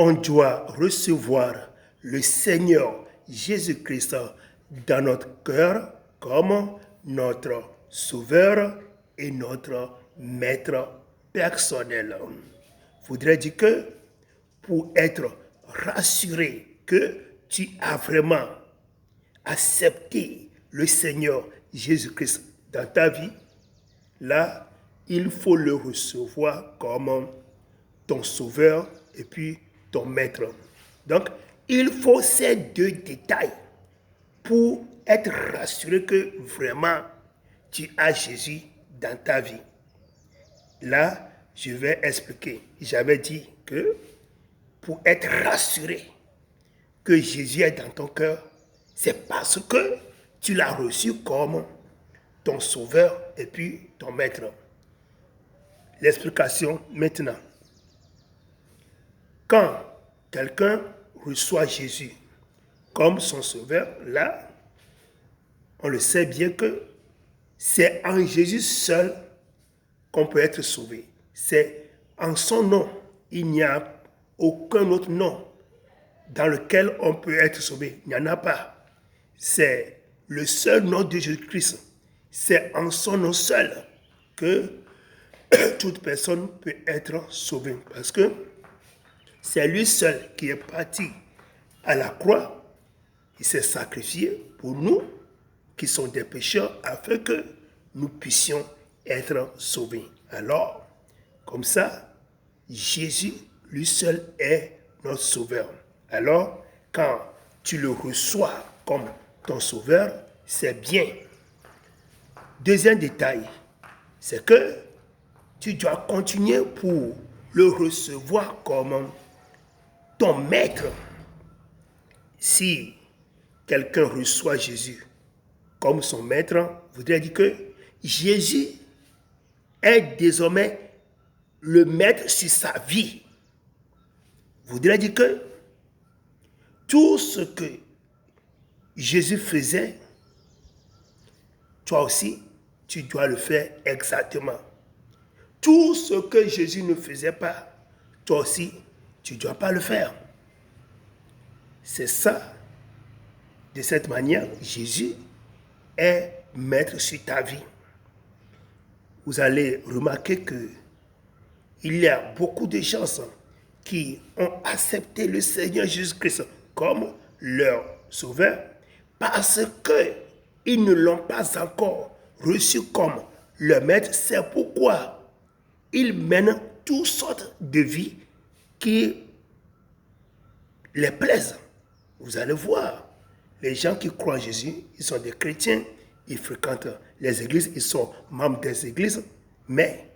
on doit recevoir le Seigneur Jésus-Christ dans notre cœur comme notre Sauveur et notre Maître personnel. Voudrait dire que pour être rassuré que tu as vraiment accepté le Seigneur Jésus-Christ dans ta vie, là, il faut le recevoir comme ton Sauveur et puis ton Maître. Donc, il faut ces deux détails pour être rassuré que vraiment tu as Jésus dans ta vie. Là, je vais expliquer. J'avais dit que pour être rassuré que Jésus est dans ton cœur, c'est parce que tu l'as reçu comme ton Sauveur et puis ton Maître. L'explication maintenant. Quand quelqu'un reçoit Jésus comme son Sauveur, là, on le sait bien que c'est en Jésus seul qu'on peut être sauvé. C'est en son nom. Il n'y a aucun autre nom dans lequel on peut être sauvé. Il n'y en a pas. C'est le seul nom de Jésus-Christ. C'est en son nom seul que toute personne peut être sauvée. Parce que c'est lui seul qui est parti à la croix. Il s'est sacrifié pour nous qui sont des pécheurs afin que nous puissions être sauvés. Alors, comme ça, Jésus, lui seul, est notre sauveur. Alors, quand tu le reçois comme ton sauveur, c'est bien. Deuxième détail, c'est que tu dois continuer pour le recevoir comme ton maître. Si quelqu'un reçoit Jésus comme son maître, voudrait dire que Jésus est désormais le maître sur sa vie. Voudrait dire que tout ce que Jésus faisait, toi aussi, tu dois le faire exactement. Tout ce que Jésus ne faisait pas, toi aussi, tu ne dois pas le faire. C'est ça. De cette manière, Jésus est maître sur ta vie. Vous allez remarquer que il y a beaucoup de gens qui ont accepté le Seigneur Jésus-Christ comme leur sauveur parce qu'ils ne l'ont pas encore reçu comme leur maître. C'est pourquoi ils mènent toutes sortes de vies qui les plaisent. Vous allez voir, les gens qui croient en Jésus, ils sont des chrétiens, ils fréquentent les églises, ils sont membres des églises, mais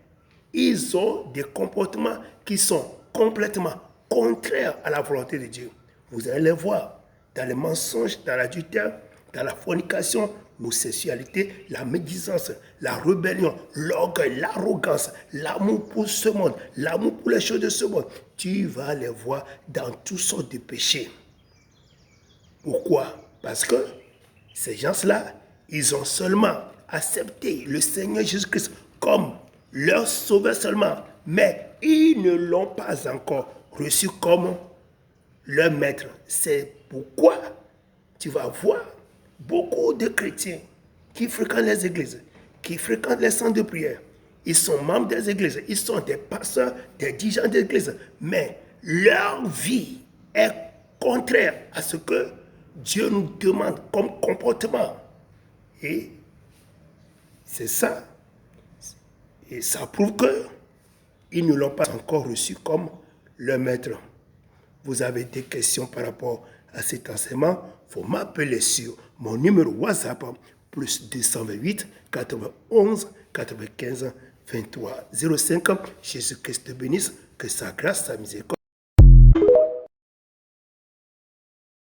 ils ont des comportements qui sont complètement contraires à la volonté de Dieu. Vous allez les voir dans les mensonges, dans l'adultère, dans la fornication, l'homosexualité, la médisance, la rébellion, l'orgueil, l'arrogance, l'amour pour ce monde, l'amour pour les choses de ce monde. Tu vas les voir dans toutes sortes de péchés. Pourquoi? Parce que ces gens-là, ils ont seulement accepté le Seigneur Jésus-Christ comme leur sauveur seulement, mais ils ne l'ont pas encore reçu comme leur maître. C'est pourquoi tu vas voir beaucoup de chrétiens qui fréquentent les églises, qui fréquentent les centres de prière. Ils sont membres des églises, ils sont des pasteurs, des dirigeants d'église, mais leur vie est contraire à ce que Dieu nous demande comme comportement. Et c'est ça. Et ça prouve qu'ils ne l'ont pas encore reçu comme leur maître. Vous avez des questions par rapport à cet enseignement, il faut m'appeler sur mon numéro WhatsApp, plus 228 91 95 23 05. Jésus-Christ te bénisse, que sa grâce, sa miséricorde.